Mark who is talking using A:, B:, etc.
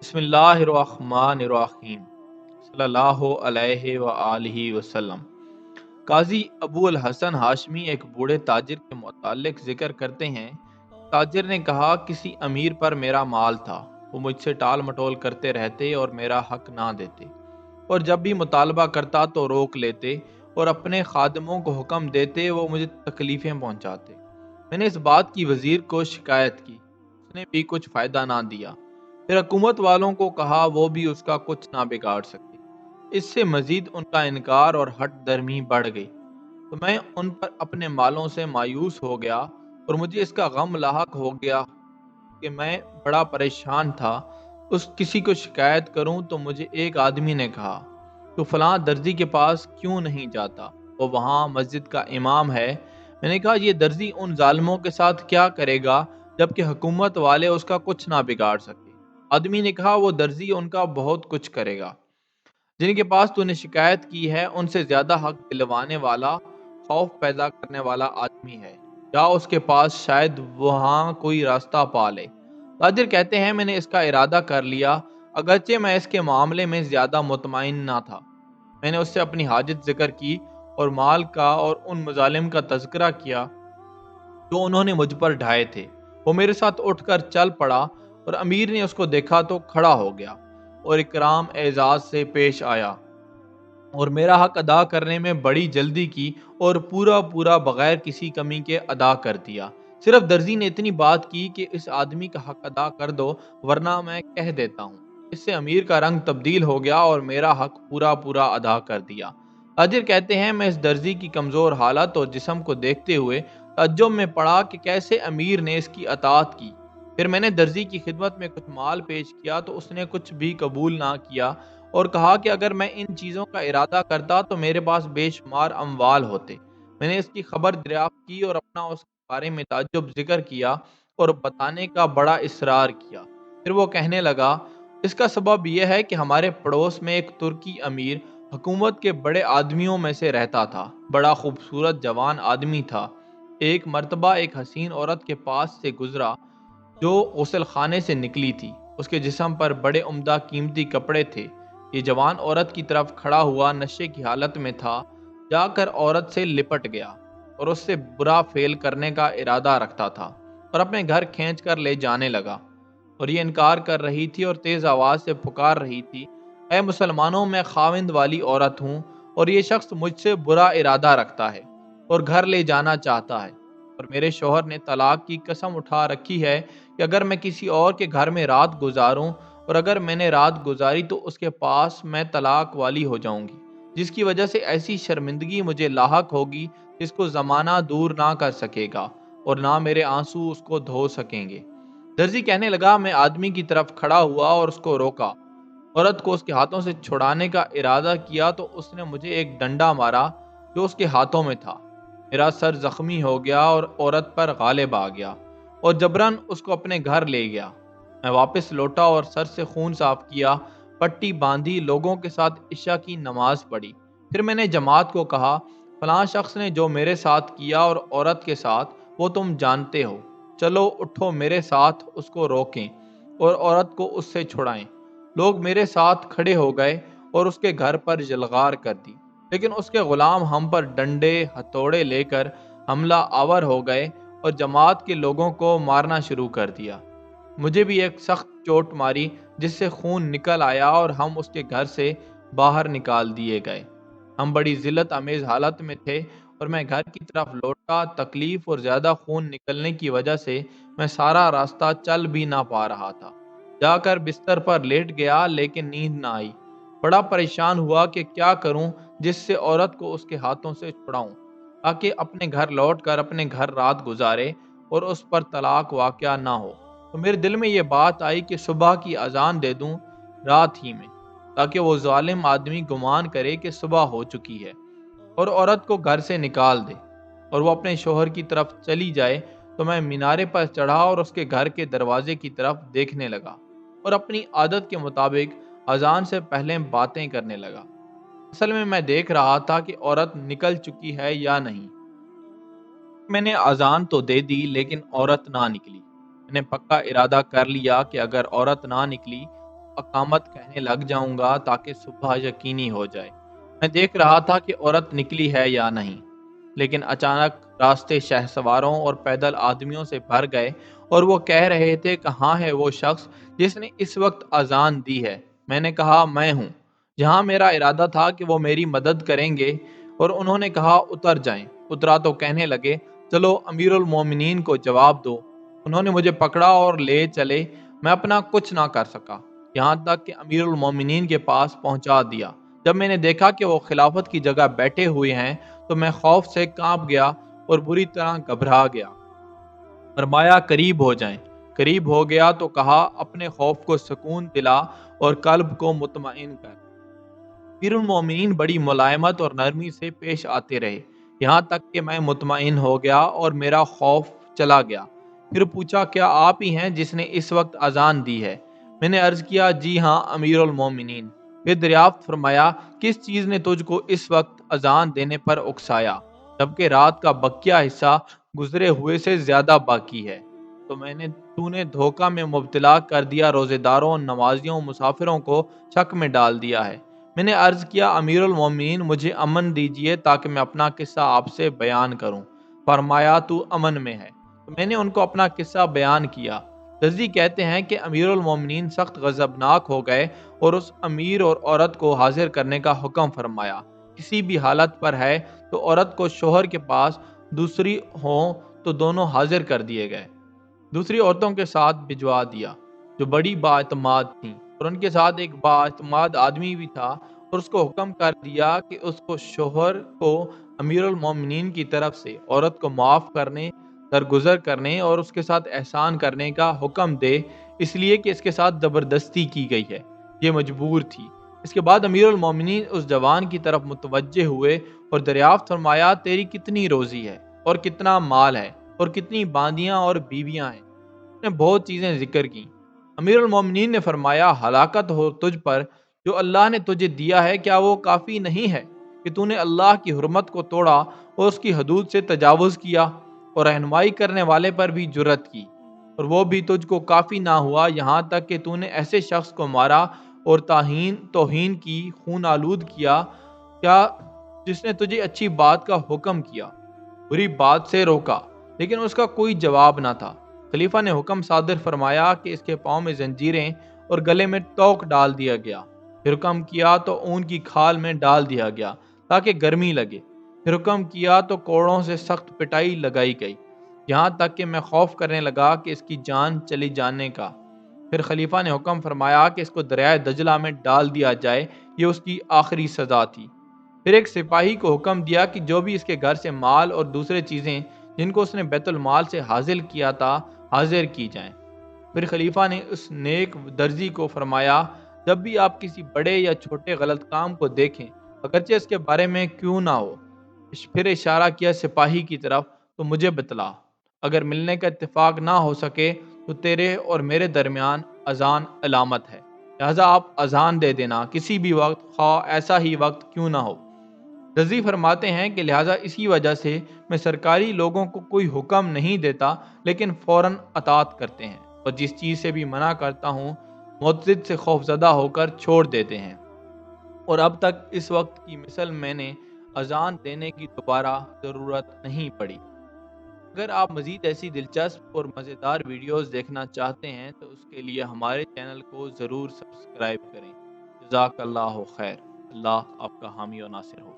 A: بسم اللہ الرحمن الرحیم صلی اللہ علیہ وآلہ وسلم۔ قاضی ابو الحسن ہاشمی ایک بوڑھے تاجر کے متعلق ذکر کرتے ہیں۔ تاجر نے کہا کسی امیر پر میرا مال تھا، وہ مجھ سے ٹال مٹول کرتے رہتے اور میرا حق نہ دیتے، اور جب بھی مطالبہ کرتا تو روک لیتے اور اپنے خادموں کو حکم دیتے وہ مجھے تکلیفیں پہنچاتے۔ میں نے اس بات کی وزیر کو شکایت کی، اس نے بھی کچھ فائدہ نہ دیا۔ پھر حکومت والوں کو کہا، وہ بھی اس کا کچھ نہ بگاڑ سکے۔ اس سے مزید ان کا انکار اور ہٹ درمی بڑھ گئی، تو میں ان پر اپنے مالوں سے مایوس ہو گیا اور مجھے اس کا غم لاحق ہو گیا کہ میں بڑا پریشان تھا۔ کسی کو شکایت کروں تو مجھے ایک آدمی نے کہا، تو فلاں درزی کے پاس کیوں نہیں جاتا، وہ وہاں مسجد کا امام ہے۔ میں نے کہا، یہ درزی ان ظالموں کے ساتھ کیا کرے گا جبکہ حکومت والے اس کا کچھ نہ بگاڑ سکے۔ آدمی نے کہا، وہ درزی ان کا بہت کچھ کرے گا۔ جن کے پاس تو نے شکایت کی ہے ان سے زیادہ حق دلوانے والا، خوف پیدا کرنے والا آدمی ہے، یا اس کے پاس شاید وہاں کوئی راستہ پا لے۔ تاجر کہتے ہیں، میں نے اس کا ارادہ کر لیا، اگرچہ میں اس کے معاملے میں زیادہ مطمئن نہ تھا۔ میں نے اس سے اپنی حاجت ذکر کی اور مال کا اور ان مظالم کا تذکرہ کیا جو انہوں نے مجھ پر ڈھائے تھے۔ وہ میرے ساتھ اٹھ کر چل پڑا اور امیر نے اس کو دیکھا تو کھڑا ہو گیا اور اکرام اعزاز سے پیش آیا اور میرا حق ادا کرنے میں بڑی جلدی کی اور پورا بغیر کسی کمی کے ادا کر دیا۔ صرف درزی نے اتنی بات کی کہ اس آدمی کا حق ادا کر دو ورنہ میں کہہ دیتا ہوں۔ اس سے امیر کا رنگ تبدیل ہو گیا اور میرا حق پورا ادا کر دیا۔ تاجر کہتے ہیں، میں اس درزی کی کمزور حالت اور جسم کو دیکھتے ہوئے تعجب میں پڑا کہ کیسے امیر نے اس کی اطاعت کی۔ پھر میں نے درزی کی خدمت میں کچھ مال پیش کیا تو اس نے کچھ بھی قبول نہ کیا اور کہا کہ اگر میں ان چیزوں کا ارادہ کرتا تو میرے پاس بے شمار اموال ہوتے۔ میں نے اس کی خبر دریافت کی اور اپنا اس کے بارے میں تعجب ذکر کیا اور بتانے کا بڑا اصرار کیا۔ پھر وہ کہنے لگا، اس کا سبب یہ ہے کہ ہمارے پڑوس میں ایک ترکی امیر حکومت کے بڑے آدمیوں میں سے رہتا تھا، بڑا خوبصورت جوان آدمی تھا۔ ایک مرتبہ ایک حسین عورت کے پاس سے گزرا جو غسل خانے سے نکلی تھی۔ اس کے جسم پر بڑے عمدہ قیمتی کپڑے تھے۔ یہ جوان عورت کی طرف کھڑا ہوا نشے کی حالت میں تھا، جا کر عورت سے لپٹ گیا اور اس سے برا فعل کرنے کا ارادہ رکھتا تھا اور اپنے گھر کھینچ کر لے جانے لگا، اور یہ انکار کر رہی تھی اور تیز آواز سے پکار رہی تھی، اے مسلمانوں، میں خاوند والی عورت ہوں اور یہ شخص مجھ سے برا ارادہ رکھتا ہے اور گھر لے جانا چاہتا ہے، اور میرے شوہر نے طلاق کی قسم اٹھا رکھی ہے کہ اگر میں کسی اور کے گھر میں رات گزاروں اور اگر میں نے رات گزاری تو اس کے پاس میں طلاق والی ہو جاؤں گی، جس کی وجہ سے ایسی شرمندگی مجھے لاحق ہوگی جس کو زمانہ دور نہ کر سکے گا اور نہ میرے آنسو اس کو دھو سکیں گے۔ درزی کہنے لگا، میں آدمی کی طرف کھڑا ہوا اور اس کو روکا۔ عورت کو اس کے ہاتھوں سے چھڑانے کا ارادہ کیا تو اس نے مجھے ایک ڈنڈا مارا جو اس کے ہاتھوں میں تھا۔ میرا سر زخمی ہو گیا اور عورت پر غالب آ گیا اور جبراً اس کو اپنے گھر لے گیا۔ میں واپس لوٹا اور سر سے خون صاف کیا، پٹی باندھی، لوگوں کے ساتھ عشاء کی نماز پڑھی۔ پھر میں نے جماعت کو کہا، فلاں شخص نے جو میرے ساتھ کیا اور عورت کے ساتھ وہ تم جانتے ہو، چلو اٹھو میرے ساتھ اس کو روکیں اور عورت کو اس سے چھڑائیں۔ لوگ میرے ساتھ کھڑے ہو گئے اور اس کے گھر پر جلغار کر دی، لیکن اس کے غلام ہم پر ڈنڈے ہتھوڑے لے کر حملہ آور ہو گئے اور جماعت کے لوگوں کو مارنا شروع کر دیا۔ مجھے بھی ایک سخت چوٹ ماری جس سے خون نکل آیا اور ہم اس کے گھر سے باہر نکال دیے گئے۔ ہم بڑی ذلت امیز حالت میں تھے اور میں گھر کی طرف لوٹا۔ تکلیف اور زیادہ خون نکلنے کی وجہ سے میں سارا راستہ چل بھی نہ پا رہا تھا۔ جا کر بستر پر لیٹ گیا لیکن نیند نہ آئی۔ بڑا پریشان ہوا کہ کیا کروں جس سے عورت کو اس کے ہاتھوں سے چھڑاؤں تاکہ اپنے گھر لوٹ کر اپنے گھر رات گزارے اور اس پر طلاق واقع نہ ہو۔ تو میرے دل میں یہ بات آئی کہ صبح کی اذان دے دوں رات ہی میں، تاکہ وہ ظالم آدمی گمان کرے کہ صبح ہو چکی ہے اور عورت کو گھر سے نکال دے اور وہ اپنے شوہر کی طرف چلی جائے۔ تو میں مینارے پر چڑھا اور اس کے گھر کے دروازے کی طرف دیکھنے لگا اور اپنی عادت کے مطابق اذان سے پہلے باتیں کرنے لگا۔ اصل میں دیکھ رہا تھا کہ عورت نکل چکی ہے یا نہیں۔ میں نے اذان تو دے دی لیکن عورت نہ نکلی۔ میں نے پکا ارادہ کر لیا کہ اگر عورت نہ نکلی اقامت کہنے لگ جاؤں گا تاکہ صبح یقینی ہو جائے۔ میں دیکھ رہا تھا کہ عورت نکلی ہے یا نہیں، لیکن اچانک راستے شہسواروں اور پیدل آدمیوں سے بھر گئے اور وہ کہہ رہے تھے کہاں ہے وہ شخص جس نے اس وقت اذان دی ہے؟ میں نے کہا میں ہوں۔ جہاں میرا ارادہ تھا کہ وہ میری مدد کریں گے اور انہوں نے کہا اتر جائیں۔ اترا تو کہنے لگے چلو امیر المومنین کو جواب دو۔ انہوں نے مجھے پکڑا اور لے چلے، میں اپنا کچھ نہ کر سکا، یہاں تک کہ امیر المومنین کے پاس پہنچا دیا۔ جب میں نے دیکھا کہ وہ خلافت کی جگہ بیٹھے ہوئے ہیں تو میں خوف سے کانپ گیا اور بری طرح گھبرا گیا۔ فرمایا قریب ہو جائیں۔ قریب ہو گیا تو کہا اپنے خوف کو سکون دلا اور قلب کو مطمئن کر۔ امیر المومنین بڑی ملائمت اور نرمی سے پیش آتے رہے، یہاں تک کہ میں مطمئن ہو گیا اور میرا خوف چلا گیا۔ پھر پوچھا کیا آپ ہی ہیں جس نے اس وقت اذان دی ہے؟ میں نے عرض کیا جی ہاں امیر المومنین۔ پھر دریافت فرمایا کس چیز نے تجھ کو اس وقت اذان دینے پر اکسایا جبکہ رات کا بقیہ حصہ گزرے ہوئے سے زیادہ باقی ہے؟ تو نے دھوکہ میں مبتلا کر دیا، روزے داروں، نمازیوں، مسافروں کو شک میں ڈال دیا ہے۔ میں نے عرض کیا امیر المومنین مجھے امن دیجیے تاکہ میں اپنا قصہ آپ سے بیان کروں۔ فرمایا تو امن میں ہے۔ تو میں نے ان کو اپنا قصہ بیان کیا۔ دزی کہتے ہیں کہ امیر المومنین سخت غضبناک ہو گئے اور اس امیر اور عورت کو حاضر کرنے کا حکم فرمایا۔ کسی بھی حالت پر ہے تو عورت کو شوہر کے پاس، دوسری ہوں تو دونوں حاضر کر دیے گئے۔ دوسری عورتوں کے ساتھ بھجوا دیا جو بڑی باعتماد تھیں، اور ان کے ساتھ ایک باعتماد آدمی بھی تھا، اور اس کو حکم کر دیا کہ اس کو شوہر کو امیر المومنین کی طرف سے عورت کو معاف کرنے، درگزر کرنے اور اس کے ساتھ احسان کرنے کا حکم دے، اس لیے کہ اس کے ساتھ زبردستی کی گئی ہے، یہ مجبور تھی۔ اس کے بعد امیر المومنین اس جوان کی طرف متوجہ ہوئے اور دریافت فرمایا تیری کتنی روزی ہے اور کتنا مال ہے اور کتنی باندیاں اور بیویاں ہیں؟ نے بہت چیزیں ذکر کی۔ امیر المومنین نے فرمایا ہلاکت ہو تجھ پر، جو اللہ نے تجھے دیا ہے کیا وہ کافی نہیں ہے کہ تو نے اللہ کی حرمت کو توڑا اور اس کی حدود سے تجاوز کیا اور رہنمائی کرنے والے پر بھی جرأت کی، اور وہ بھی تجھ کو کافی نہ ہوا، یہاں تک کہ تو نے ایسے شخص کو مارا اور توہین کی، خون آلود کیا، کیا جس نے تجھے اچھی بات کا حکم کیا، بری بات سے روکا، لیکن اس کا کوئی جواب نہ تھا۔ خلیفہ نے حکم صادر فرمایا کہ اس کے پاؤں میں زنجیریں اور گلے میں توق ڈال دیا گیا۔ پھر حکم کیا تو اون کی کھال میں ڈال دیا گیا تاکہ گرمی لگے۔ پھر حکم کیا تو کوڑوں سے سخت پٹائی لگائی گئی، یہاں تک کہ میں خوف کرنے لگا کہ اس کی جان چلی جانے کا۔ پھر خلیفہ نے حکم فرمایا کہ اس کو دریائے دجلہ میں ڈال دیا جائے، یہ اس کی آخری سزا تھی۔ پھر ایک سپاہی کو حکم دیا کہ جو بھی اس کے گھر سے مال اور دوسرے چیزیں جن کو اس نے بیت المال سے حاصل کیا تھا حاضر کی جائیں۔ پھر خلیفہ نے اس نیک درزی کو فرمایا جب بھی آپ کسی بڑے یا چھوٹے غلط کام کو دیکھیں، اگرچہ اس کے بارے میں کیوں نہ ہو، پھر اشارہ کیا سپاہی کی طرف، تو مجھے بتلا۔ اگر ملنے کا اتفاق نہ ہو سکے تو تیرے اور میرے درمیان اذان علامت ہے، لہذا آپ اذان دے دینا کسی بھی وقت، خواہ ایسا ہی وقت کیوں نہ ہو۔ رضی فرماتے ہیں کہ لہٰذا اسی وجہ سے میں سرکاری لوگوں کو کوئی حکم نہیں دیتا لیکن فوراً اطاعت کرتے ہیں، اور جس چیز سے بھی منع کرتا ہوں معتضد سے خوفزدہ ہو کر چھوڑ دیتے ہیں۔ اور اب تک اس وقت کی مثل میں نے اذان دینے کی دوبارہ ضرورت نہیں پڑی۔ اگر آپ مزید ایسی دلچسپ اور مزیدار ویڈیوز دیکھنا چاہتے ہیں تو اس کے لیے ہمارے چینل کو ضرور سبسکرائب کریں۔ جزاک اللہ خیر۔ اللہ آپ کا حامی و ناصر ہو۔